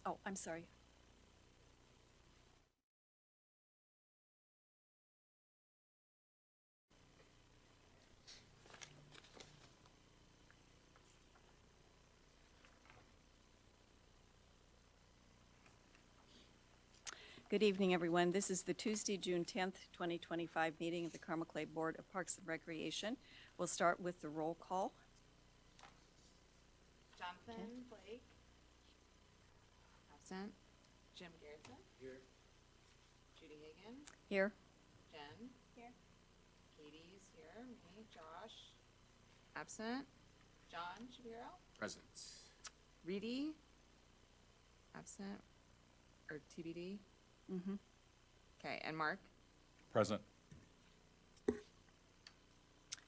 Oh, I'm sorry. Good evening, everyone. This is the Tuesday, June 10th, 2025 meeting of the Carmel Clay Board of Parks and Recreation. We'll start with the roll call. Jonathan Blake. Absent. Jim Garrison. Here. Judy Hagan. Here. Jen. Here. Katie's here. Me. Josh. Absent. John Shapiro. Present. Reedy. Absent. Or TBD. Mm-hmm. Okay, and Mark. Present.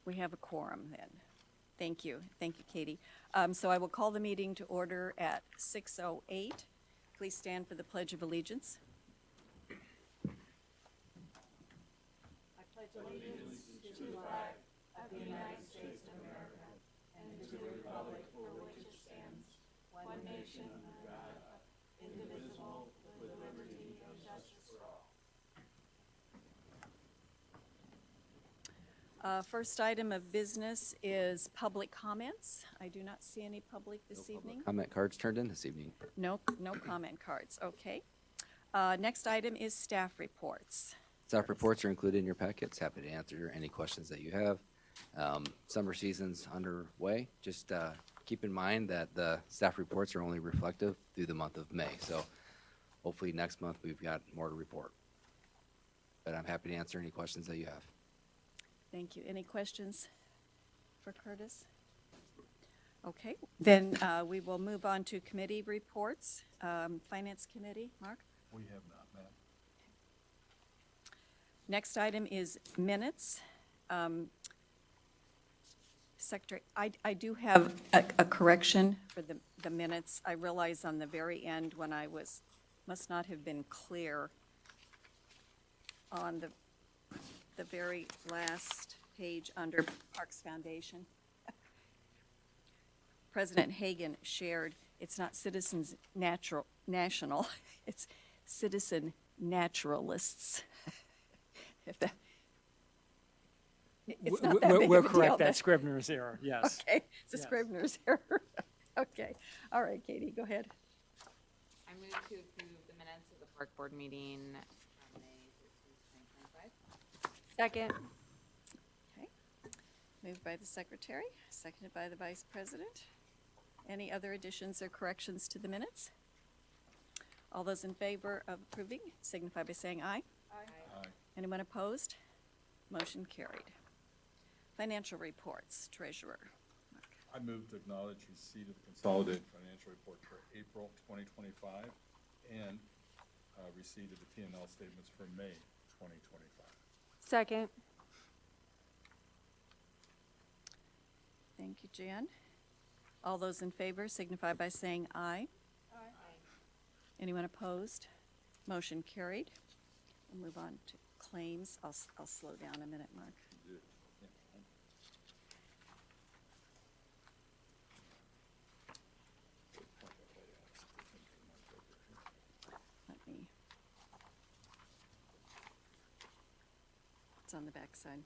We have a quorum then. Thank you. Thank you, Katie. So I will call the meeting to order at 6:08. Please stand for the Pledge of Allegiance. I pledge allegiance to the flag of the United States of America and to the republic for which it stands, one nation under God, indivisible, with liberty and justice for all. First item of business is public comments. I do not see any public this evening. Comment cards turned in this evening. No comment cards, okay. Next item is staff reports. Staff reports are included in your packets. Happy to answer any questions that you have. Summer season's underway. Just keep in mind that the staff reports are only reflective through the month of May. So hopefully next month we've got more to report. But I'm happy to answer any questions that you have. Thank you. Any questions for Curtis? Okay, then we will move on to committee reports. Finance Committee, Mark? We have not met. Next item is minutes. Secretary, I do have a correction for the minutes. I realize on the very end when I must not have been clear on the very last page under Parks Foundation. President Hagan shared, it's not Citizens National, it's Citizen Naturalists. If that, it's not that big We'll of a correct deal, that Scrivener's error, yes. Okay, it's a Yes. Scrivener's error. Okay, all right, Katie, go ahead. I move to approve the minutes of the Park Board meeting from May 13th, 2025. Second. Okay, moved by the Secretary, seconded by the Vice President. Any other additions or corrections to the minutes? All those in favor of approving signify by saying aye. Aye. Anyone opposed? Motion carried. Financial reports, Treasurer. I move to acknowledge receipt of the consolidated financial report for April 2025 and receipt of the P&L statements for May 2025. Second. Thank you, Jan. All those in favor signify by saying aye. Anyone opposed? Motion carried. We'll move on to claims. I'll slow down a minute, Mark. Let me. It's on the back side.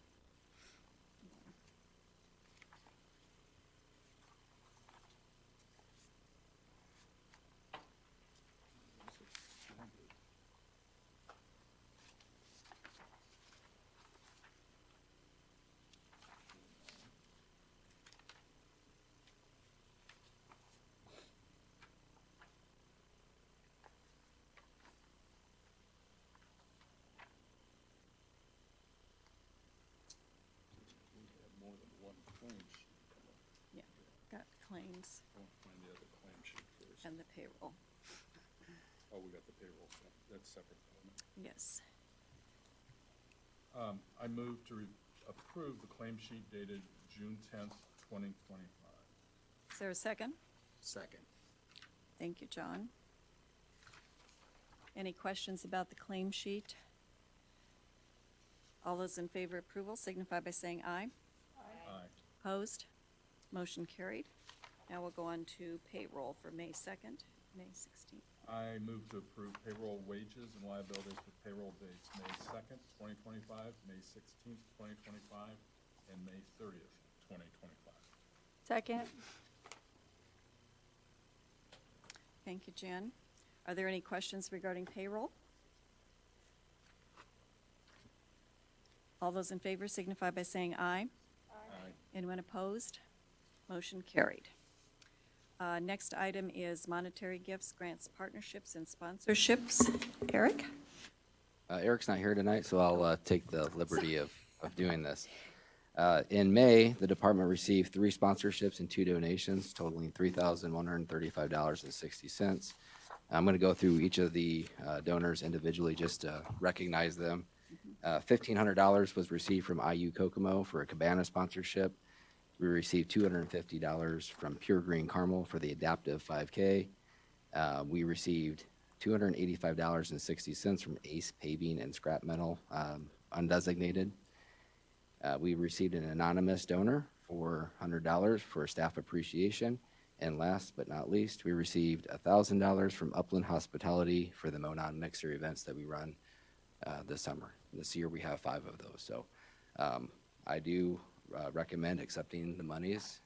We have more than one claim sheet. Yeah, got claims I want to find the other claim sheet first. and the payroll. Oh, we got the payroll stuff. That's separate. Isn't it? Yes. I move to approve the claim sheet dated June 10th, 2025. Is there a second? Second. Thank you, John. Any questions about the claim sheet? All those in favor of approval signify by saying aye. Aye. Opposed? Motion carried. Now we'll go on to payroll for May 2nd. May 16th. I move to approve payroll wages and liabilities for payroll dates May 2nd, 2025, May 16th, 2025, and May 30th, 2025. Second. Thank you, Jen. Are there any questions regarding payroll? All those in favor signify by saying aye. Aye. Anyone opposed? Motion carried. Next item is monetary gifts, grants, partnerships, and sponsorships. Eric? Eric's not here tonight, so I'll take the liberty of doing this. In May, the department received 3 sponsorships and 2 donations totaling $3,135.60. I'm going to go through each of the donors individually just to recognize them. $1,500 was received from IU Kokomo for a Cabana sponsorship. We received $250 from Pure Green Carmel for the Adaptive 5K. We received $285.60 from Ace Paving and Scrap Metal, undesignated. We received an anonymous donor for $100 for staff appreciation. And last but not least, we received $1,000 from Upland Hospitality for the Monon Mixer events that we run this summer. This year we have 5 of those. So I do recommend accepting the monies.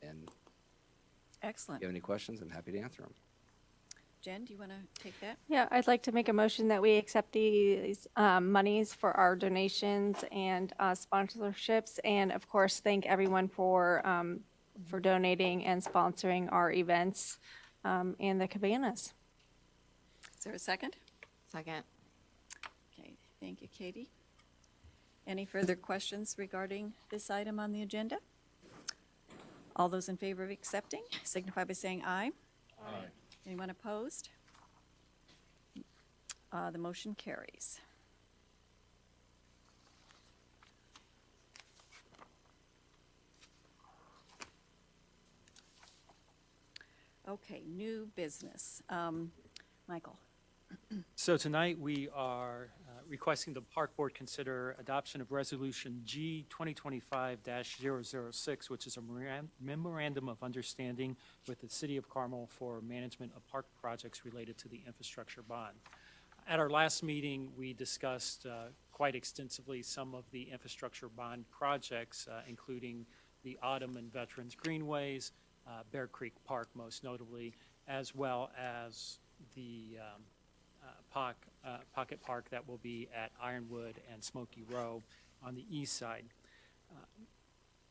And Excellent. if you have any questions, I'm happy to answer them. Jen, do you want to take that? Yeah, I'd like to make a motion that we accept these monies for our donations and sponsorships, and of course, thank everyone for donating and sponsoring our events and the cabanas. Is there a second? Second. Okay, thank you, Katie. Any further questions regarding this item on the agenda? All those in favor of accepting signify by saying aye. Aye. Anyone opposed? The motion carries. Okay, new business. Michael? So tonight, we are requesting the Park Board consider adoption of Resolution G 2025-006, which is a memorandum of understanding with the City of Carmel for management of park projects related to the infrastructure bond. At our last meeting, we discussed quite extensively some of the infrastructure bond projects, including the Autumn and Veterans Greenways, Bear Creek Park most notably, as well as the Pocket Park that will be at Ironwood and Smoky Row on the east side.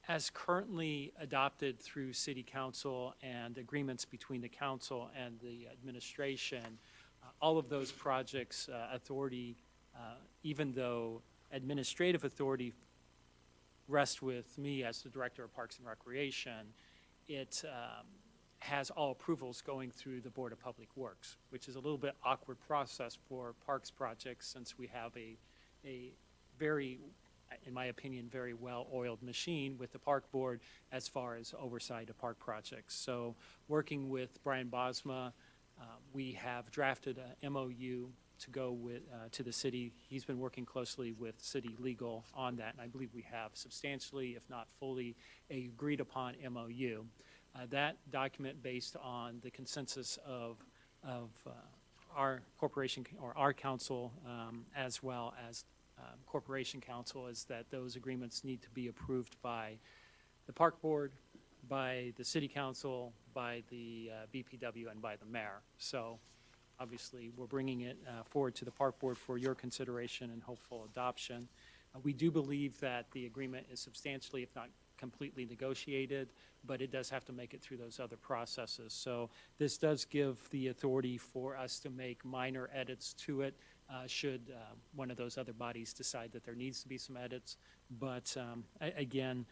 As currently adopted through City Council and agreements between the Council and the administration, all of those projects, authority, even though administrative authority rests with me as the Director of Parks and Recreation, it has all approvals going through the Board of Public Works, which is a little bit awkward process for parks projects since we have a very, in my opinion, very well-oiled machine with the Park Board as far as oversight of park projects. So working with Brian Bosma, we have drafted a MOU to go with to the city. He's been working closely with city legal on that, and I believe we have substantially, if not fully, a agreed upon MOU. That document, based on the consensus of our corporation or our council, as well as corporation council, is that those agreements need to be approved by the park board, by the city council, by the BPW, and by the mayor. So obviously, we're bringing it forward to the park board for your consideration and hopeful adoption. We do believe that the agreement is substantially, if not completely negotiated, but it does have to make it through those other processes. So this does give the authority for us to make minor edits to it should one of those other bodies decide that there needs to be some edits. But again,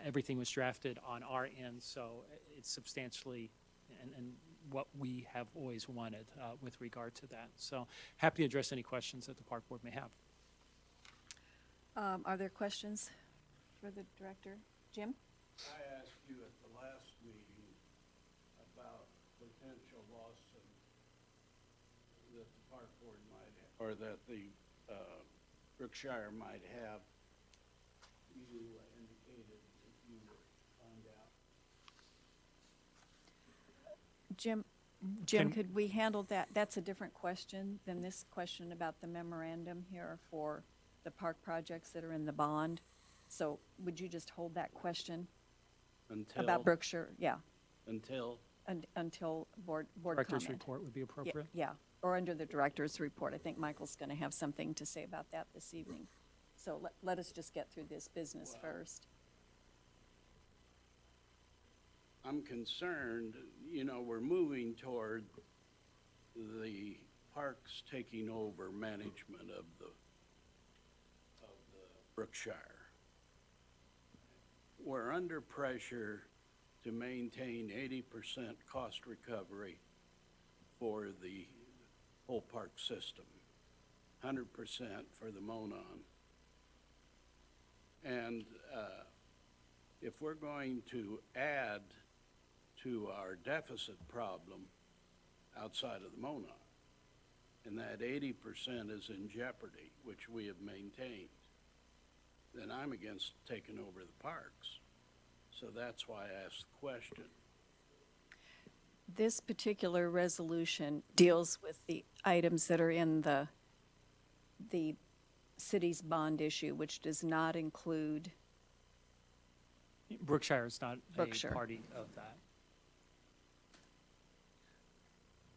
everything was drafted on our end, so it's substantially and what we have always wanted with regard to that. So happy to address any questions that the park board may have. Are there questions for the director? Jim? I asked you at the last meeting about potential lawsuit that the park board might have, or that the Brookshire might have. You indicated that you would find out. Jim, Jim, Can- could we handle that? That's a different question than this question about the memorandum here for the park projects that are in the bond. So would you just hold that question Until, about Brookshire? Yeah, until, until board Director's comment. report would be Yeah, appropriate. yeah, or under the director's report. I think Michael's going to have something to say about that this evening. So let us just get through this business first. I'm concerned, you know, we're moving toward the parks taking over management of the Brookshire. We're under pressure to maintain 80% cost recovery for the whole park system, 100% for the Monon. And if we're going to add to our deficit problem outside of the Monon, and that 80% is in jeopardy, which we have maintained, then I'm against taking over the parks. So that's why I asked the question. This particular resolution deals with the items that are in the city's bond issue, which does not include, Brookshire is not a Brookshire. party of that.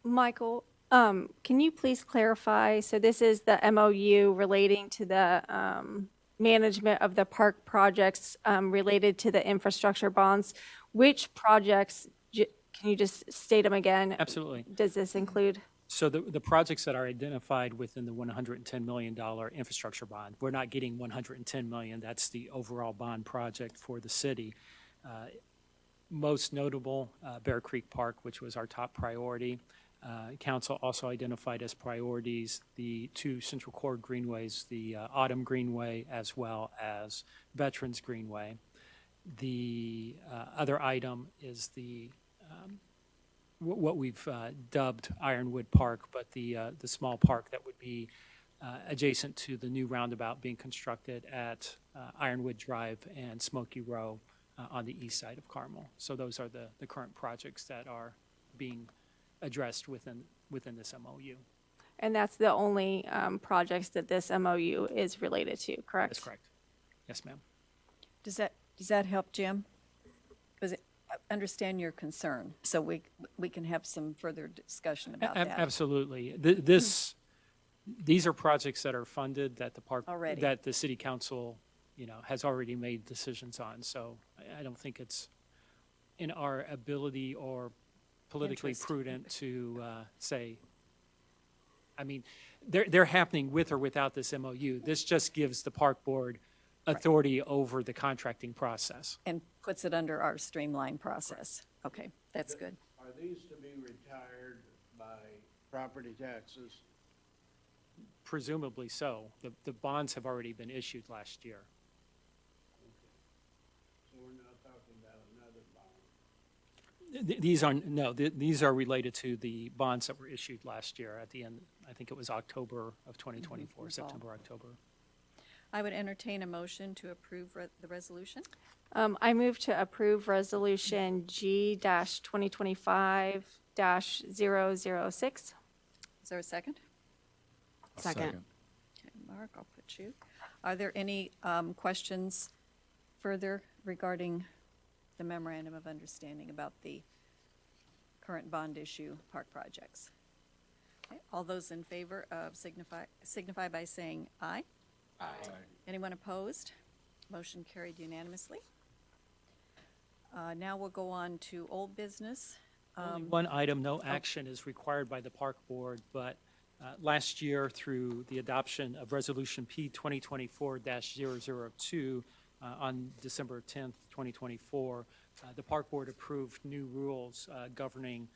Michael, can you please clarify? So this is the MOU relating to the management of the park projects related to the infrastructure bonds. Which projects, can you just state them again? Absolutely. Does this include? So the projects that are identified within the $110 million infrastructure bond, we're not getting $110 million. That's the overall bond project for the city. Most notable, Bear Creek Park, which was our top priority. Council also identified as priorities the two Central Core Greenways, the Autumn Greenway as well as Veterans Greenway. The other item is the what we've dubbed Ironwood Park, but the small park that would be adjacent to the new roundabout being constructed at Ironwood Drive and Smoky Row on the east side of Carmel. So those are the current projects that are being addressed within this MOU. And that's the only projects that this MOU is related to, correct? That's correct. Yes, ma'am. does that help, Jim? Because I understand your concern, so we can have some further discussion about that. Absolutely. These are projects that are funded that the park, Already. that the city council, has already made decisions on. So I don't think it's in our ability or politically Interest. prudent to say, I mean, they're happening with or without this MOU. This just gives the park board authority over the contracting process. And puts it under our streamlined process. Okay, that's good. Are these to be retired by property taxes? Presumably so. The bonds have already been issued last year. So we're not talking about another bond? These are related to the bonds that were issued last year at the end, I think it was October of 2024, fall. September, October. I would entertain a motion to approve the resolution. I move to approve Resolution G-2025-006. Is there a second? A Second. Okay, Mark, I'll put you. Are there any questions further regarding the memorandum of understanding about the current bond issue park projects? Okay, all those in favor of signify by saying aye. Aye. Anyone opposed? Motion carried unanimously. Now we'll go on to old business. Only one item, no action is required by the park board, but last year through the adoption of Resolution P 2024-002 on December 10th, 2024, the park board approved new rules governing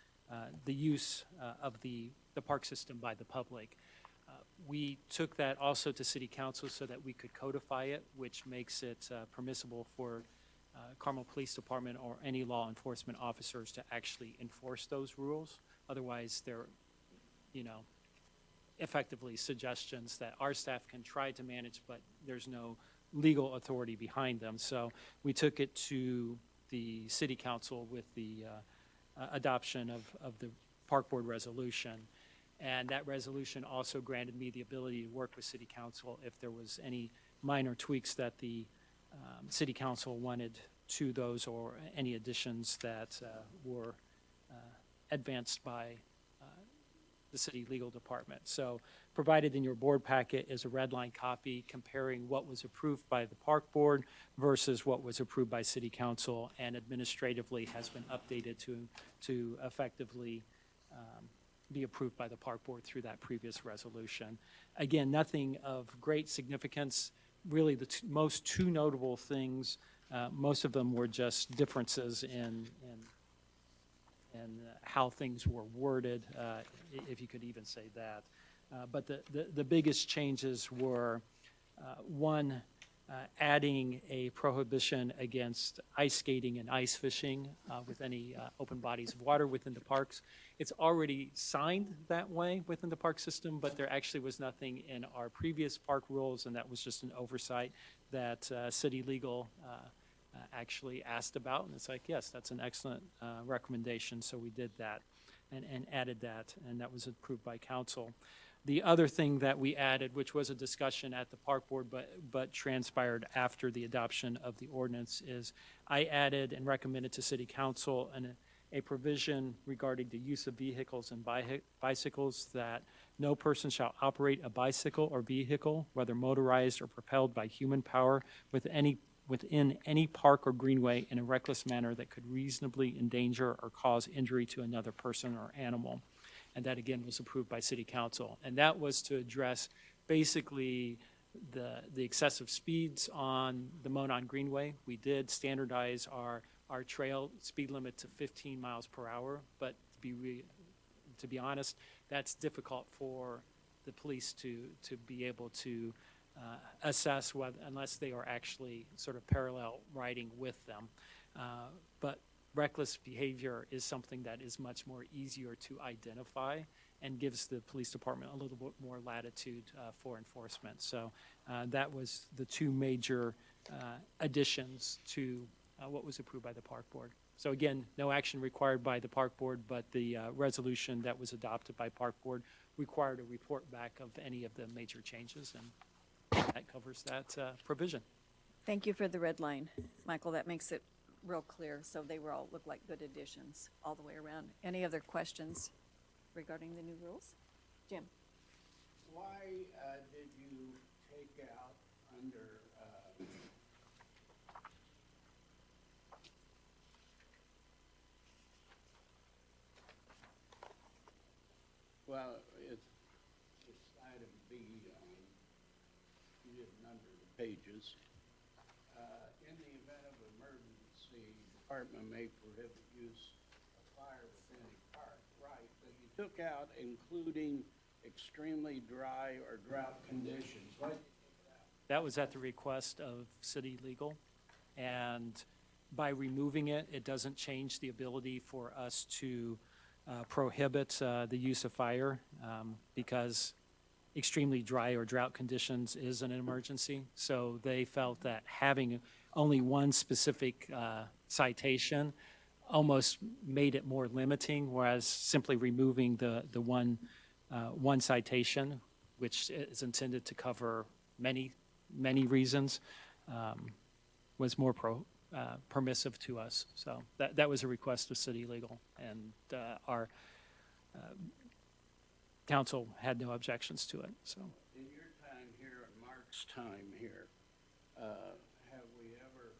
the use of the park system by the public. We took that also to city council so that we could codify it, which makes it permissible for Carmel Police Department or any law enforcement officers to actually enforce those rules. Otherwise, they're, effectively suggestions that our staff can try to manage, but there's no legal authority behind them. So we took it to the city council with the adoption of the park board resolution. And that resolution also granted me the ability to work with city council if there was any minor tweaks that the city council wanted to those, or any additions that were advanced by the city legal department. So provided in your board packet is a red line copy comparing what was approved by the park board versus what was approved by city council, and administratively has been updated to effectively be approved by the park board through that previous resolution. Again, nothing of great significance. Really, the most two notable things, most of them were just differences in how things were worded, if you could even say that. But the biggest changes were, one, adding a prohibition against ice skating and ice fishing with any open bodies of water within the parks. It's already signed that way within the park system, but there actually was nothing in our previous park rules, and that was just an oversight that city legal actually asked about. And it's like, yes, that's an excellent recommendation, so we did that and added that, and that was approved by council. The other thing that we added, which was a discussion at the park board but transpired after the adoption of the ordinance, is I added and recommended to city council a provision regarding the use of vehicles and bicycles, that no person shall operate a bicycle or vehicle, whether motorized or propelled by human power, within any park or greenway in a reckless manner that could reasonably endanger or cause injury to another person or animal. And that, again, was approved by city council. And that was to address basically the excessive speeds on the Monon Greenway. We did standardize our trail speed limit to 15 miles per hour, but to be honest, that's difficult for the police to be able to assess whether, unless they are actually sort of parallel riding with them. But reckless behavior is something that is much more easier to identify and gives the police department a little bit more latitude for enforcement. So that was the two major additions to what was approved by the park board. So again, no action required by the park board, but the resolution that was adopted by park board required a report back of any of the major changes, and that covers that provision. Thank you for the red line, Michael. That makes it real clear. So they were all look like good additions all the way around. Any other questions regarding the new rules? Jim? Why did you take out under, well, it's item B, you didn't number the pages. In the event of emergency, department may prohibit use of fire within a park, right? But you took out including extremely dry or drought conditions. Why did you take it out? That was at the request of city legal, and by removing it, it doesn't change the ability for us to prohibit the use of fire, because extremely dry or drought conditions is an emergency. So they felt that having only one specific citation almost made it more limiting, whereas simply removing the one citation, which is intended to cover many reasons, was more permissive to us. So that was a request of city legal, and our council had no objections to it. So In your time here and Mark's time here, have we ever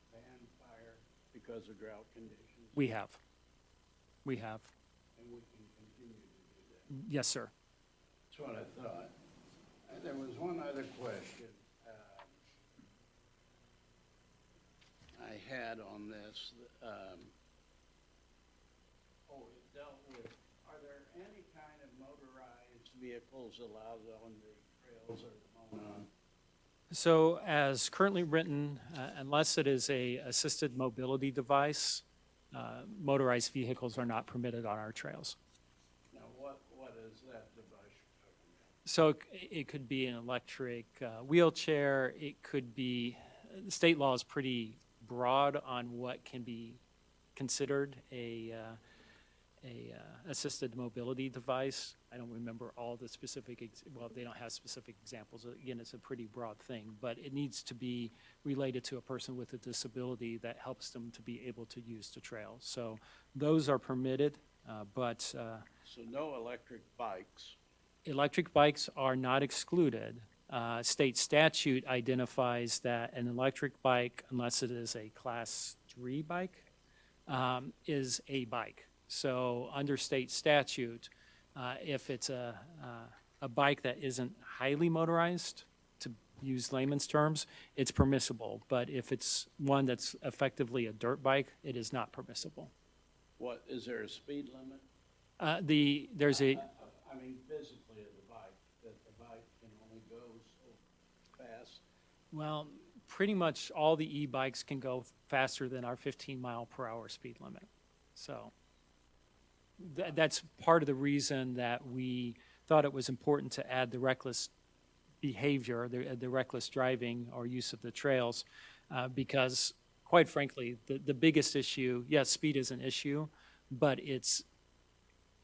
banned fire because of drought conditions? we have. And we can continue to do that. Yes, sir. That's what I thought. There was one other question I had on this. It dealt with, are there any kind of motorized vehicles allowed on the trails or the Monon? So as currently written, unless it is a assisted mobility device, motorized vehicles are not permitted on our trails. Now, what is that device you're talking about? So it could be an electric wheelchair. It could be, the state law is pretty broad on what can be considered a assisted mobility device. I don't remember all the specific, well, they don't have specific examples. Again, it's a pretty broad thing, but it needs to be related to a person with a disability that helps them to be able to use the trail. So those are permitted, but So no electric bikes. electric bikes are not excluded. State statute identifies that an electric bike, unless it is a Class 3 bike, is a bike. So under state statute, if it's a bike that isn't highly motorized, to use layman's terms, it's permissible. But if it's one that's effectively a dirt bike, it is not permissible. What, is there a speed limit? There's a, I mean, physically of the bike, that the bike can only go so fast? well, pretty much all the e-bikes can go faster than our 15-mile-per-hour speed limit. So that's part of the reason that we thought it was important to add the reckless behavior, the reckless driving or use of the trails, because quite frankly, the biggest issue, yes, speed is an issue, but it's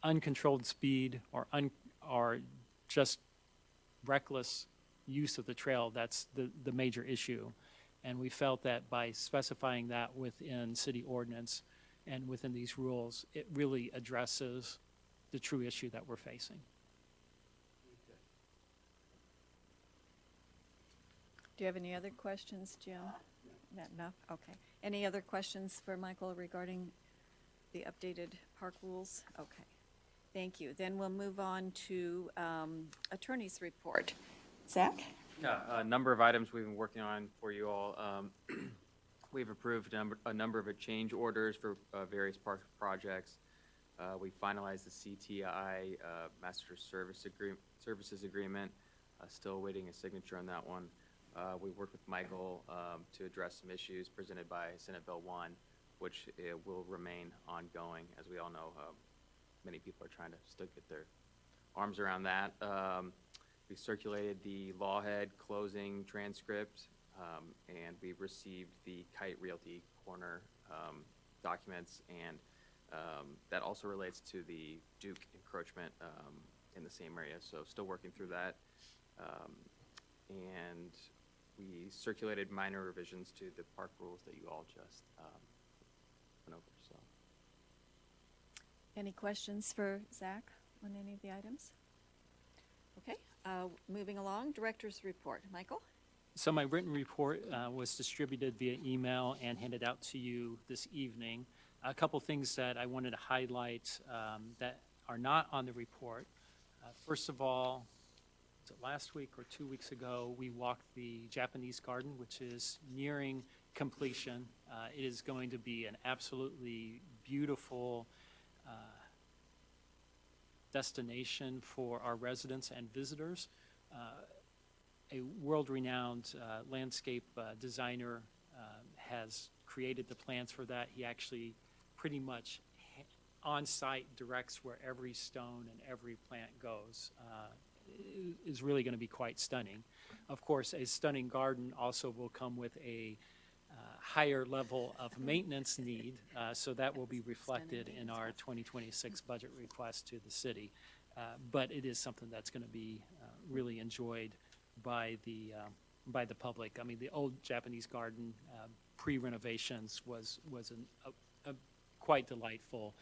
uncontrolled speed or just reckless use of the trail that's the major issue. And we felt that by specifying that within city ordinance and within these rules, it really addresses the true issue that we're facing. Do you have any other questions, Jim? Not enough? Okay. Any other questions for Michael regarding the updated park rules? Okay. Thank you. Then we'll move on to attorney's report. Zach? Yeah, a number of items we've been working on for you all. We've approved a number of change orders for various park projects. We finalized the CTI Master Services Agreement, still awaiting a signature on that one. We worked with Michael to address some issues presented by Senate Bill 1, which will remain ongoing. As we all know, many people are trying to still get their arms around that. We circulated the Lawhead closing transcript, and we received the Kite Realty Corner documents, and that also relates to the Duke encroachment in the same area, so still working through that. And we circulated minor revisions to the park rules that you all just went over. So, Any questions for Zach on any of the items? Okay. Moving along, director's report. Michael? So my written report was distributed via email and handed out to you this evening. A couple things that I wanted to highlight that are not on the report. First of all, was it last week or 2 weeks ago, we walked the Japanese garden, which is nearing completion. It is going to be an absolutely beautiful destination for our residents and visitors. A world-renowned landscape designer has created the plans for that. He actually pretty much on-site directs where every stone and every plant goes. It is really going to be quite stunning. Of course, a stunning garden also will come with a higher level of maintenance need, so that will be reflected in our 2026 budget request to the city. But it is something that's going to be really enjoyed by the public. I mean, the old Japanese garden pre-renovations was a quite delightful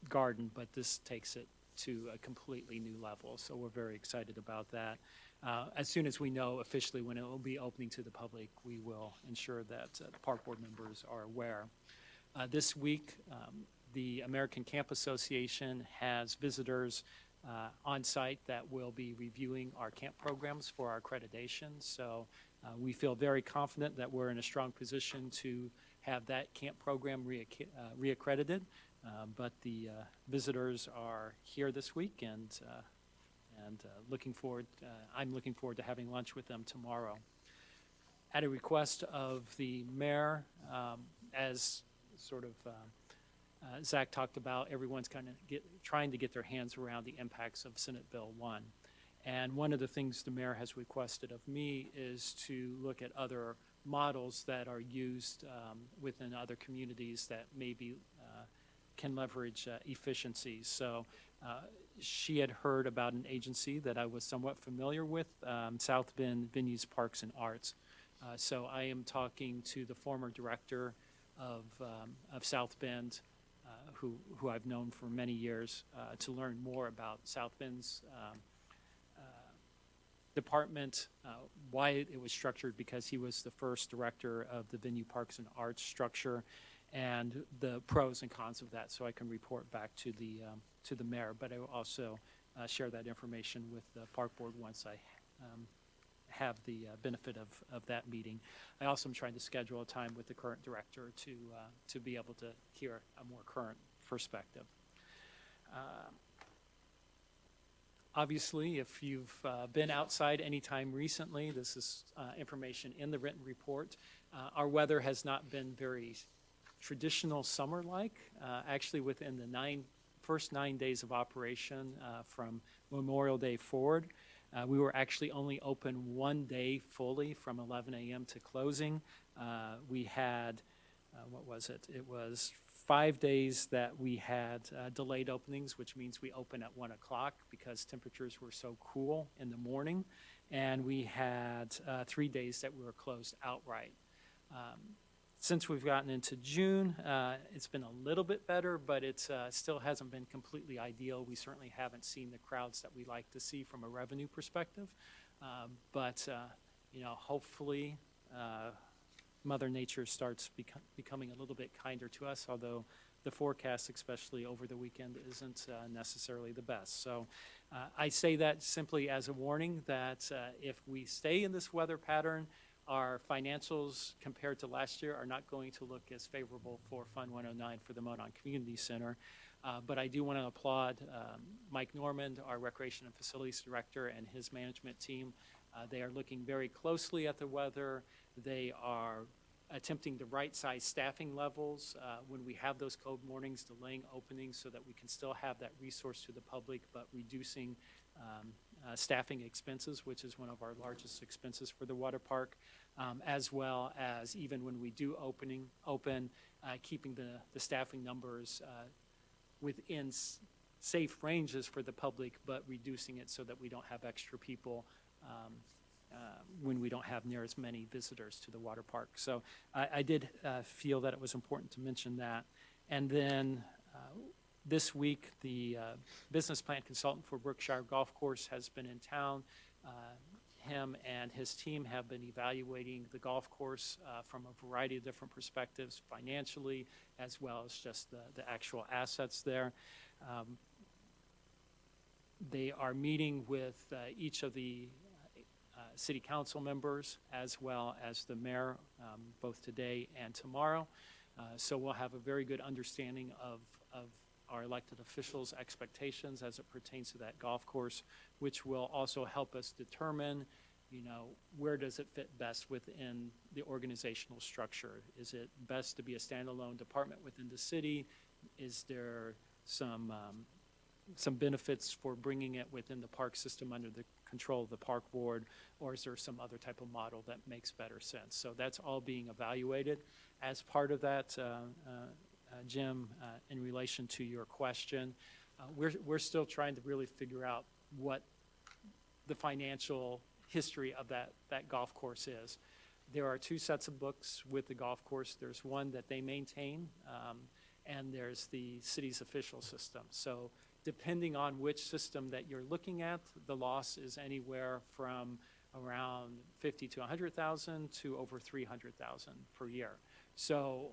garden, but this takes it to a completely new level. So we're very excited about that. As soon as we know officially when it will be opening to the public, we will ensure that the park board members are aware. This week, the American Camp Association has visitors on site that will be reviewing our camp programs for our accreditation. So we feel very confident that we're in a strong position to have that camp program reaccredited. But the visitors are here this week, and looking forward. I'm looking forward to having lunch with them tomorrow. At a request of the mayor, as sort of Zach talked about, everyone's kind of trying to get their hands around the impacts of Senate Bill 1. And one of the things the mayor has requested of me is to look at other models that are used within other communities that maybe can leverage efficiencies. So she had heard about an agency that I was somewhat familiar with, South Bend Venues, Parks, and Arts. So I am talking to the former director of South Bend, who I've known for many years, to learn more about South Bend's department, why it was structured, because he was the first director of the Venue Parks and Arts structure, and the pros and cons of that, so I can report back to the mayor. But I will also share that information with the park board once I have the benefit of that meeting. I also am trying to schedule a time with the current director to be able to hear a more current perspective. Obviously, if you've been outside anytime recently, this is information in the written report. Our weather has not been very traditional summer-like. Actually, within the first 9 days of operation from Memorial Day forward, we were actually only open 1 day fully from 11 a.m. to closing. We had, what was it? It was 5 days that we had delayed openings, which means we open at 1 o'clock because temperatures were so cool in the morning. And we had 3 days that we were closed outright. Since we've gotten into June, it's been a little bit better, but it still hasn't been completely ideal. We certainly haven't seen the crowds that we like to see from a revenue perspective. But hopefully Mother Nature starts becoming a little bit kinder to us, although the forecast, especially over the weekend, isn't necessarily the best. So I say that simply as a warning that if we stay in this weather pattern, our financials compared to last year are not going to look as favorable for Fund 109 for the Monon Community Center. But I do want to applaud Mike Normand, our Recreation and Facilities Director, and his management team. They are looking very closely at the weather. They are attempting to right-size staffing levels when we have those cold mornings, delaying openings so that we can still have that resource to the public, but reducing staffing expenses, which is one of our largest expenses for the water park, as well as even when we do open, keeping the staffing numbers within safe ranges for the public, but reducing it so that we don't have extra people when we don't have near as many visitors to the water park. So I did feel that it was important to mention that. And then this week, the business plan consultant for Brookshire Golf Course has been in town. Him and his team have been evaluating the golf course from a variety of different perspectives, financially, as well as just the actual assets there. They are meeting with each of the city council members as well as the mayor, both today and tomorrow. So we'll have a very good understanding of our elected officials' expectations as it pertains to that golf course, which will also help us determine, where does it fit best within the organizational structure? Is it best to be a standalone department within the city? Is there some benefits for bringing it within the park system under the control of the park board, or is there some other type of model that makes better sense? So that's all being evaluated. As part of that, Jim, in relation to your question, we're still trying to really figure out what the financial history of that golf course is. There are 2 sets of books with the golf course. There's one that they maintain, and there's the city's official system. So depending on which system that you're looking at, the loss is anywhere from around 50 to 100,000 to over 300,000 per year. So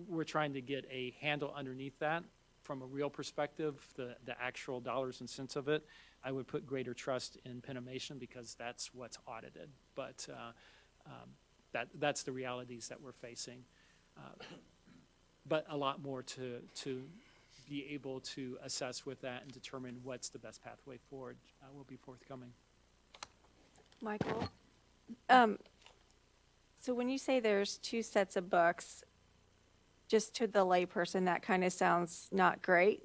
we're trying to get a handle underneath that. From a real perspective, the actual dollars and cents of it, I would put greater trust in Penimation because that's what's audited. But that's the realities that we're facing. But a lot more to be able to assess with that and determine what's the best pathway forward will be forthcoming. Michael, so when you say there's 2 sets of books, just to the layperson, that kind of sounds not great.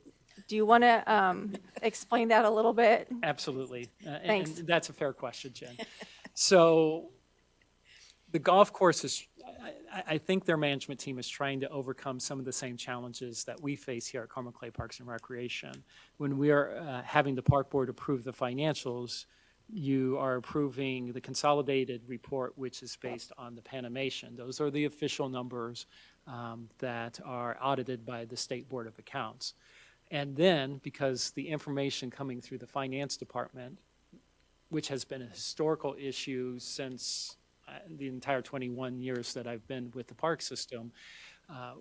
Do you want to explain that a little bit? Absolutely. Thanks. And that's a fair question, Jen. So the golf course is, I think their management team is trying to overcome some of the same challenges that we face here at Carmel Clay Parks and Recreation. When we are having the park board approve the financials, you are approving the consolidated report, which is based on the Panamation. Those are the official numbers that are audited by the State Board of Accounts. And then, because the information coming through the finance department, which has been a historical issue since the entire 21 years that I've been with the park system,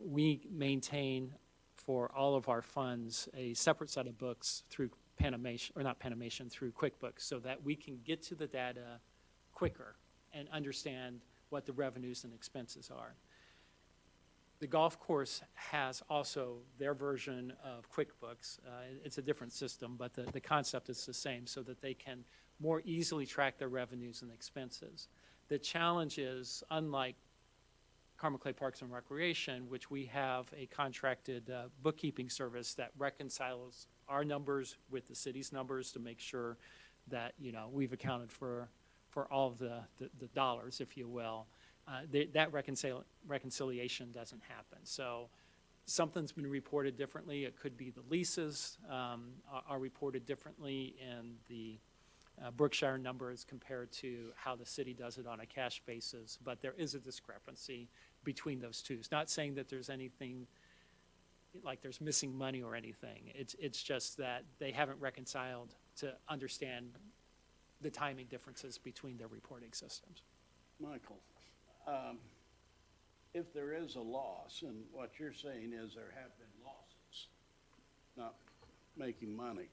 we maintain for all of our funds a separate set of books through Panamation, or not Panamation, through QuickBooks, so that we can get to the data quicker and understand what the revenues and expenses are. The golf course has also their version of QuickBooks. It's a different system, but the concept is the same, so that they can more easily track their revenues and expenses. The challenge is, unlike Carmel Clay Parks and Recreation, which we have a contracted bookkeeping service that reconciles our numbers with the city's numbers to make sure that, you know, we've accounted for all of the dollars, if you will. That reconciliation doesn't happen. So something's been reported differently. It could be the leases are reported differently in the Brookshire numbers compared to how the city does it on a cash basis, but there is a discrepancy between those two. It's not saying that there's anything like there's missing money or anything. It's just that they haven't reconciled to understand the timing differences between their reporting systems. Michael, if there is a loss, and what you're saying is there have been losses, not making money,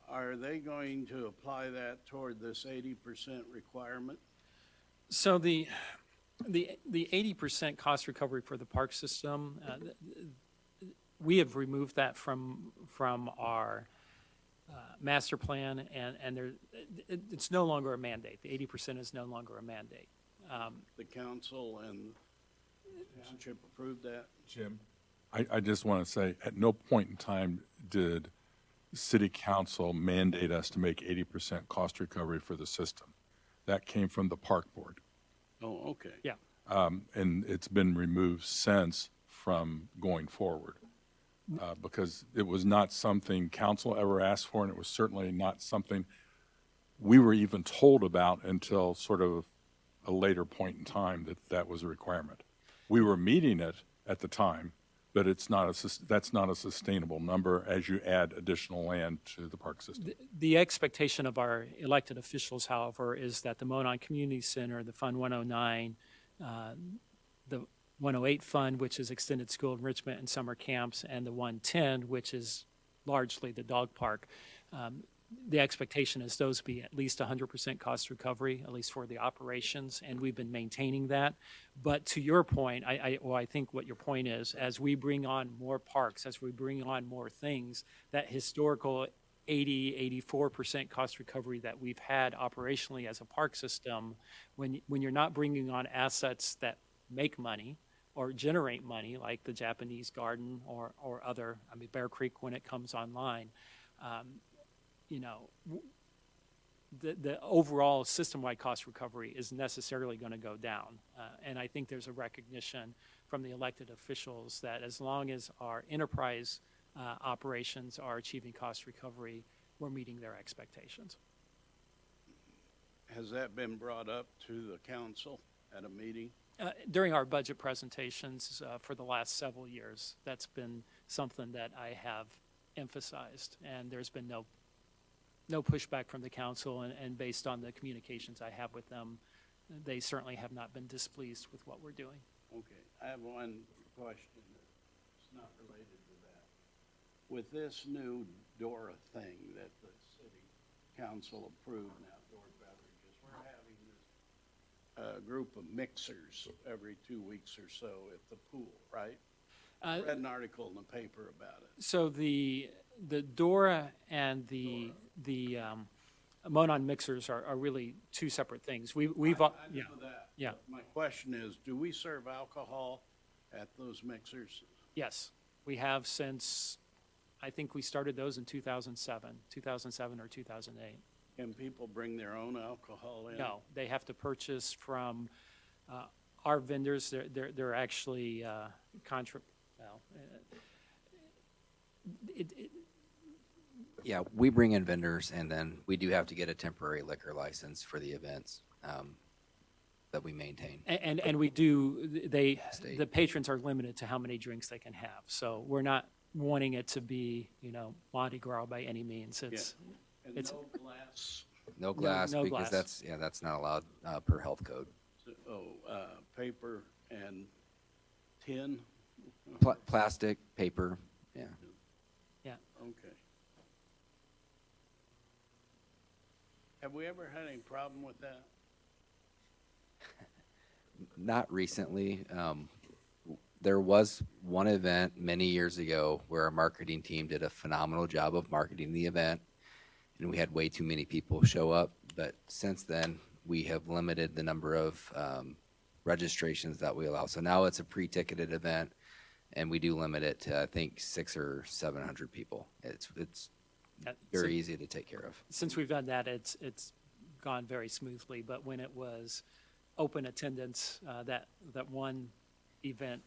are they going to apply that toward this 80% requirement? So the 80% cost recovery for the park system, we have removed that from our master plan, and it's no longer a mandate. The 80% is no longer a mandate. The council and township approved that? Jim, I just want to say, at no point in time did city council mandate us to make 80% cost recovery for the system. That came from the park board. Oh, okay. Yeah. And it's been removed since from going forward. Because it was not something council ever asked for, and it was certainly not something we were even told about until sort of a later point in time that was a requirement. We were meeting it at the time, but that's not a sustainable number as you add additional land to the park system. The expectation of our elected officials, however, is that the Monon Community Center, the Fund 109, the 108 Fund, which is extended school enrichment and summer camps, and the 110, which is largely the dog park, the expectation is those be at least 100% cost recovery, at least for the operations, and we've been maintaining that. But to your point, I think what your point is, as we bring on more parks, as we bring on more things, that historical 84% cost recovery that we've had operationally as a park system, when you're not bringing on assets that make money or generate money, like the Japanese garden or other, Bear Creek when it comes online, you know, the overall system-wide cost recovery is necessarily going to go down. And I think there's a recognition from the elected officials that as long as our enterprise operations are achieving cost recovery, we're meeting their expectations. Has that been brought up to the council at a meeting? During our budget presentations for the last several years, that's been something that I have emphasized, and there's been no pushback from the council, and based on the communications I have with them, they certainly have not been displeased with what we're doing. Okay, I have one question that's not related to that. With this new DORA thing that the city council approved now, DORA beverages, we're having this group of mixers every 2 weeks or so at the pool, right? I read an article in the paper about it. So the DORA and the Monon mixers are really two separate things. We've I yeah. know that. Yeah. My question is, do we serve alcohol at those mixers? Yes, we have since, I think we started those in 2007 or 2008. Can people bring their own alcohol in? No, they have to purchase from Our vendors, they're actually contra, well, it, Yeah, we bring in vendors, and then we do have to get a temporary liquor license for the events that we maintain. and we do, State. the patrons are limited to how many drinks they can have. So we're not wanting it to be, Mardi Gras by any means. It's, And It's- no glass, No glass, no because glass. that's not allowed per health code. paper and tin? Plastic, paper, yeah. Okay. Have we ever had any problem with that? Not recently. There was one event many years ago where our marketing team did a phenomenal job of marketing the event, and we had way too many people show up. But since then, we have limited the number of registrations that we allow. So now it's a pre-ticketed event, and we do limit it to, I think, 600 or 700 people. It's very easy to take care of. Since we've done that, it's gone very smoothly. But when it was open attendance, that one event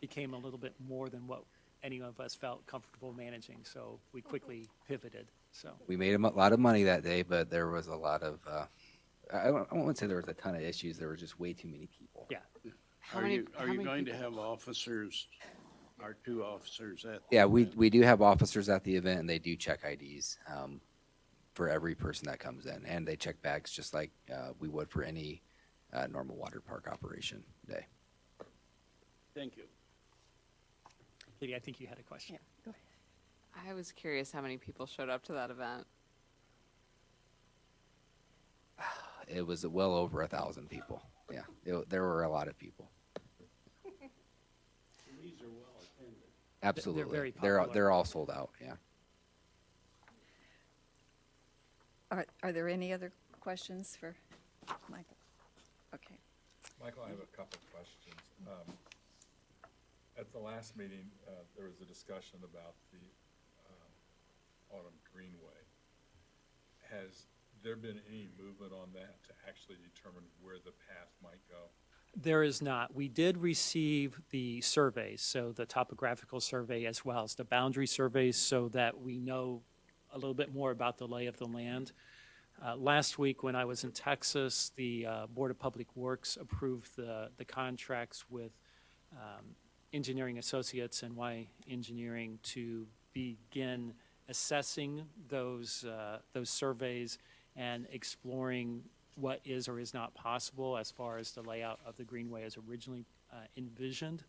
became a little bit more than what any of us felt comfortable managing. So we quickly pivoted. So We made a lot of money that day, but there was a lot of, I won't say there was a ton of issues. There were just way too many people. yeah, How Are many- you, how are you many going to people? have officers, our two officers at? the Yeah, we event? do have officers at the event, and they do check IDs for every person that comes in, and they check bags just like we would for any normal water park operation day. Thank you. Katie, I think you had a question. I was curious how many people showed up to that event. It was well over 1,000 people. Yeah, there were a lot of people. These are well attended. Absolutely, very popular. they're all sold out. Yeah. Are there any other questions for Michael? Okay. Michael, I have a couple of questions. At the last meeting, there was a discussion about the Autumn Greenway. Has there been any movement on that to actually determine where the path might go? There is not. We did receive the surveys, so the topographical survey as well as the boundary surveys, so that we know a little bit more about the lay of the land. Last week, when I was in Texas, the Board of Public Works approved the contracts with Engineering Associates and Y Engineering to begin assessing those surveys and exploring what is or is not possible as far as the layout of the greenway as originally envisioned.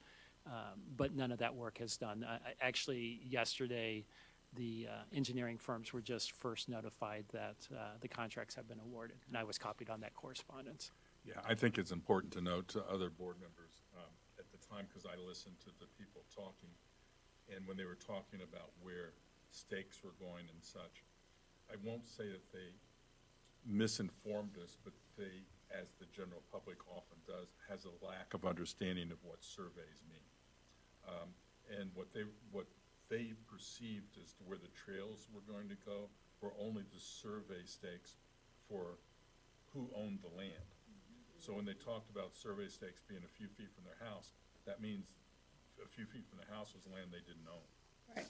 But none of that work has done. Actually, yesterday, the engineering firms were just first notified that the contracts have been awarded, and I was copied on that correspondence. Yeah, I think it's important to note to other board members at the time, because I listened to the people talking, and when they were talking about where stakes were going and such, I won't say that they misinformed us, but they, as the general public often does, has a lack of understanding of what surveys mean. And what they perceived as to where the trails were going to go were only the survey stakes for who owned the land. So when they talked about survey stakes being a few feet from their house, that means a few feet from their house was land they didn't own. Right.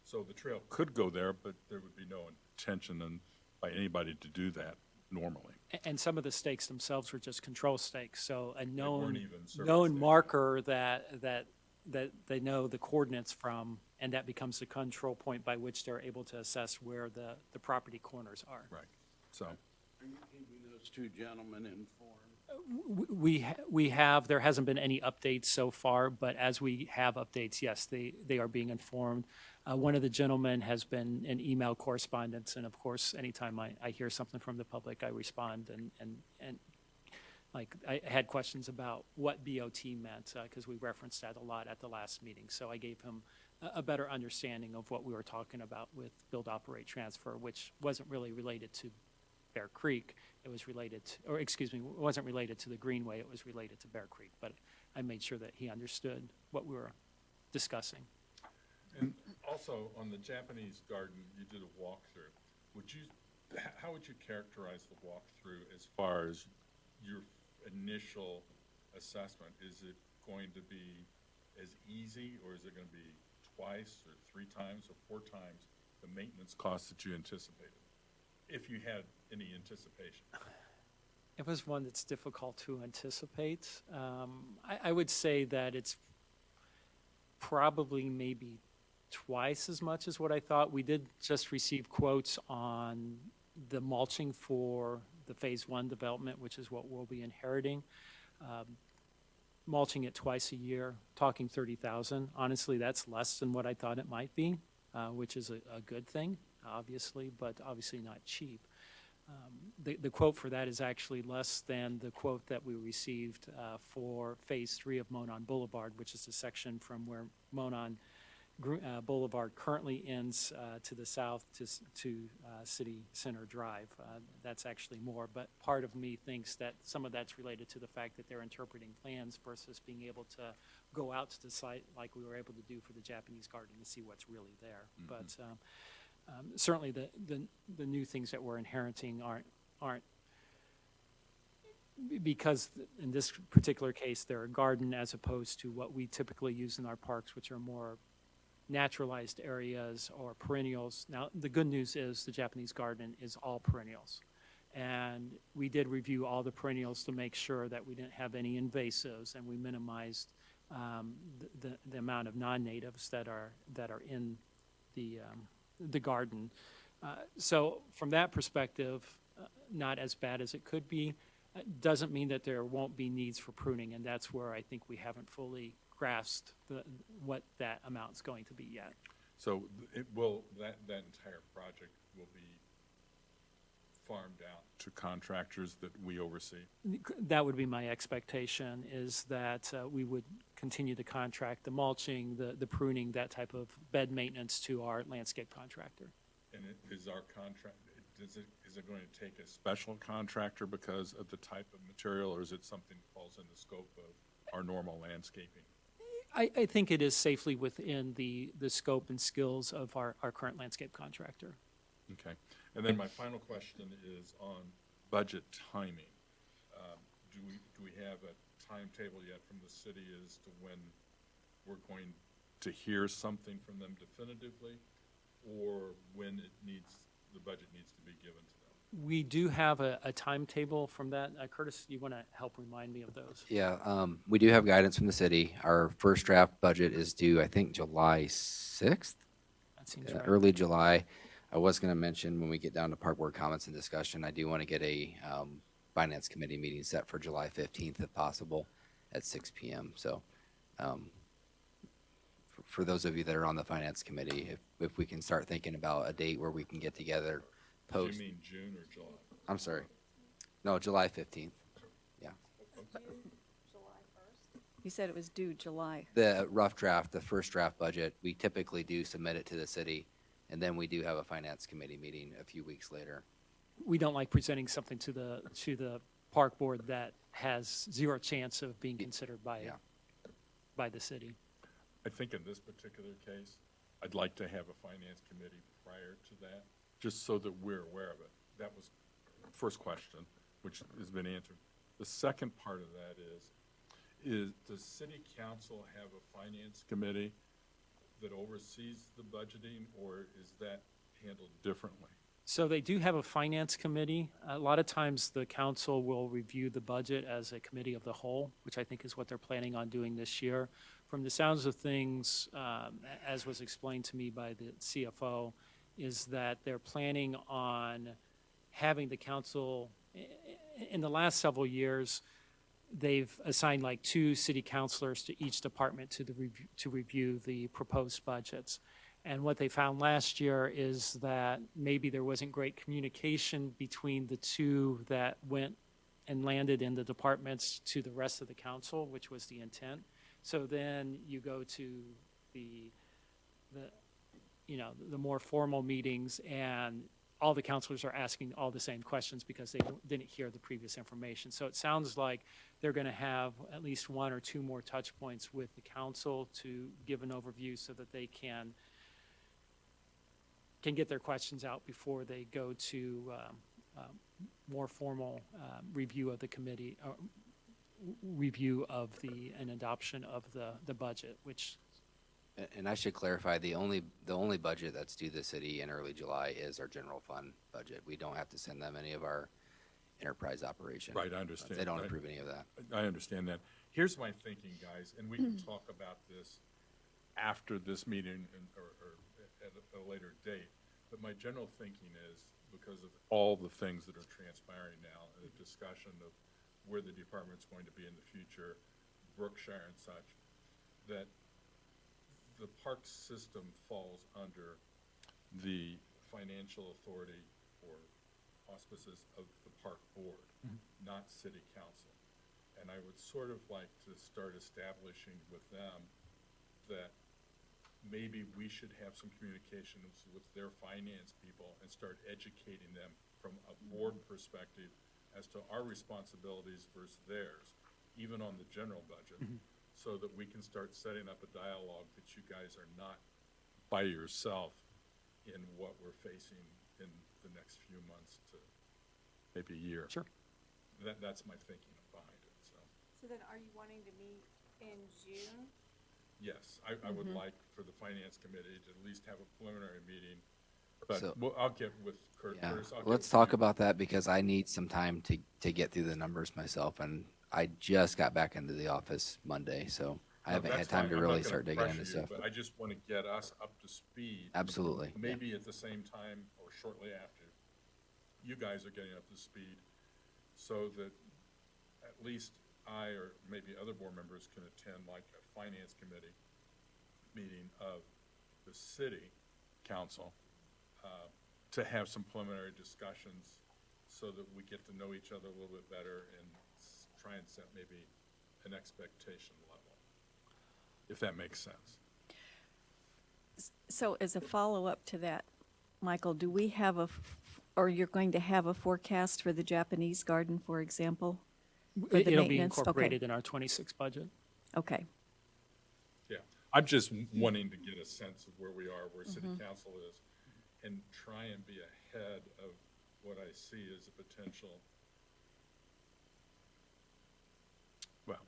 So the trail could go there, but there would be no intention by anybody to do that normally. And some of the stakes themselves were just control stakes, so a weren't known, even survey known stakes. marker that they know the coordinates from, and that becomes the control point by which they're able to assess where the property corners are. Right. So, Are you keeping those two gentlemen informed? We have, there hasn't been any updates so far, but as we have updates, yes, they are being informed. One of the gentlemen has been in email correspondence, and of course, anytime I hear something from the public, I respond, and like, I had questions about what BOT meant, because we referenced that a lot at the last meeting, so I gave him a better understanding of what we were talking about with build, operate, transfer, which wasn't really related to Bear Creek. It was related to, or excuse me, it wasn't related to the Greenway, it was related to Bear Creek, but I made sure that he understood what we were discussing. and also on the Japanese garden, you did a walkthrough. How would you characterize the walkthrough as far as your initial assessment, is it going to be as easy, or is it going to be twice or 3 times or 4 times the maintenance costs that you anticipated? If you had any anticipation. It was one that's difficult to anticipate. I would say that it's probably maybe twice as much as what I thought. We did just receive quotes on the mulching for the Phase 1 development, which is what we'll be inheriting. Mulching it twice a year, talking 30,000. Honestly, that's less than what I thought it might be, which is a good thing, obviously, but obviously not cheap. The quote for that is actually less than the quote that we received for Phase 3 of Monon Boulevard, which is the section from where Monon Boulevard currently ends to the south to City Center Drive. That's actually more, but part of me thinks that some of that's related to the fact that they're interpreting plans versus being able to go out to the site like we were able to do for the Japanese garden to see what's really there. Mhm. But certainly the new things that we're inheriting aren't because in this particular case they're a garden as opposed to what we typically use in our parks, which are more naturalized areas or perennials. Now, the good news is the Japanese garden is all perennials. And we did review all the perennials to make sure that we didn't have any invasives, and we minimized the amount of non-natives that are in the garden. So from that perspective, not as bad as it could be. Doesn't mean that there won't be needs for pruning, and that's where I think we haven't fully grasped what that amount's going to be yet. So it will, that entire project will be farmed out to contractors that we oversee? That would be my expectation, is that we would continue to contract the mulching, the pruning, that type of bed maintenance to our landscape contractor. And is our contract, is it going to take a special contractor because of the type of material, or is it something that falls in the scope of our normal landscaping? I think it is safely within the scope and skills of our current landscape contractor. Okay. And then my final question is on budget timing. Do we have a timetable yet from the city as to when we're going to hear something from them definitively, or when the budget needs to be given to them? We do have a timetable from that. Curtis, you want to help remind me of those? Yeah, we do have guidance from the city. Our first draft budget is due, I think, July 6th, That seems right. early July. I was going to mention when we get down to park board comments and discussion, I do want to get a finance committee meeting set for July 15th if possible at 6 p.m. So for those of you that are on the finance committee, if we can start thinking about a date where we can get together Do post. you mean June or July? I'm sorry. No, July 15th. Yeah. You said it was due July. The rough draft, the first draft budget, we typically do submit it to the city, and then we do have a finance committee meeting a few weeks later. We don't like presenting something to the park board that has zero chance of being considered Yeah. by the city. I think in this particular case, I'd like to have a finance committee prior to that, just so that we're aware of it. That was the first question, which has been answered. The second part of that is does city council have a finance committee that oversees the budgeting, or is that handled differently? So they do have a finance committee. A lot of times the council will review the budget as a committee of the whole, which I think is what they're planning on doing this year. From the sounds of things, as was explained to me by the CFO, is that they're planning on having the council, in the last several years, they've assigned like 2 city councilors to each department to review the proposed budgets. And what they found last year is that maybe there wasn't great communication between the 2 that went and landed in the departments to the rest of the council, which was the intent. So then you go to the more formal meetings, and all the counselors are asking all the same questions because they didn't hear the previous information. So it sounds like they're going to have at least 1 or 2 more touch points with the council to give an overview so that they can get their questions out before they go to more formal review of the committee, review of and adoption of the budget, which, And I should clarify, the only budget that's due the city in early July is our general fund budget. We don't have to send them any of our enterprise operation. Right, I understand. They don't I- approve any of that. I understand that. Here's my thinking, guys, and we can talk about this after this meeting or at a later date. But my general thinking is, because of all the things that are transpiring now, and the discussion of where the department's going to be in the future, Brookshire and such, that the park system falls under the financial authority or auspices of the park board, not city council. And I would sort of like to start establishing with them that maybe we should have some communications with their finance people and start educating them from a board perspective as to our responsibilities versus theirs, even on the general budget, so that we can start setting up a dialogue that you guys are not by yourself in what we're facing in the next few months to maybe a year. sure. That's my thinking behind it, so. So then are you wanting to meet in June? Yes, I would like for the finance committee to at least have a preliminary meeting, but So- I'll get with Curtis. Yeah, I'll get let's with talk you. about that because I need some time to get through the numbers myself, and I just got back into the office Monday, so I No, haven't that's had time fine. to I'm not really gonna start digging into pressure you, stuff. But I just want to get us up to speed. Absolutely. yeah. Maybe at the same time or shortly after, you guys are getting up to speed, so that at least I or maybe other board members can attend like a finance committee meeting of the city council, to have some preliminary discussions so that we get to know each other a little bit better and try and set maybe an expectation level, if that makes sense. So as a follow-up to that, Michael, do we have or you're going to have a forecast for the Japanese garden, for example? For the It'll be maintenance? Okay. incorporated in our 26 budget. Okay, Yeah, I'm just wanting to get a sense of where we are, where city council is, and try and be ahead of what I see as a potential. Well,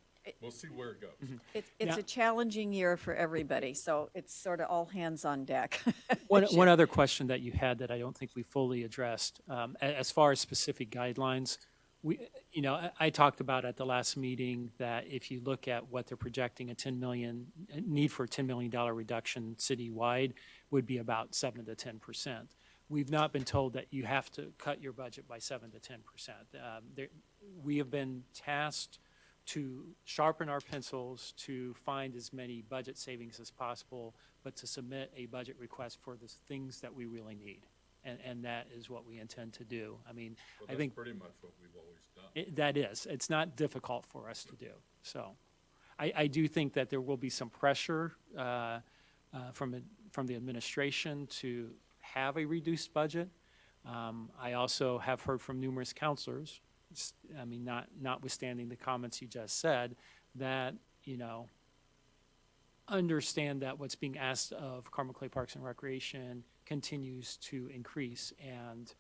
we'll see where it goes. it's Yeah. a challenging year for everybody, so it's sort of all hands on deck. One other question that you had that I don't think we fully addressed, as far as specific guidelines, I talked about at the last meeting that if you look at what they're projecting, need for a $10 million reduction citywide would be about 7 to 10%. We've not been told that you have to cut your budget by 7 to 10%. We have been tasked to sharpen our pencils to find as many budget savings as possible, but to submit a budget request for the things that we really need. And that is what we intend to do. I mean, Well, I that's think pretty much what we've always done. that is, it's not difficult for us to do. So I do think that there will be some pressure from the administration to have a reduced budget. I also have heard from numerous counselors, I mean, notwithstanding the comments you just said, that, understand that what's being asked of Carmel Clay Parks and Recreation continues to increase, and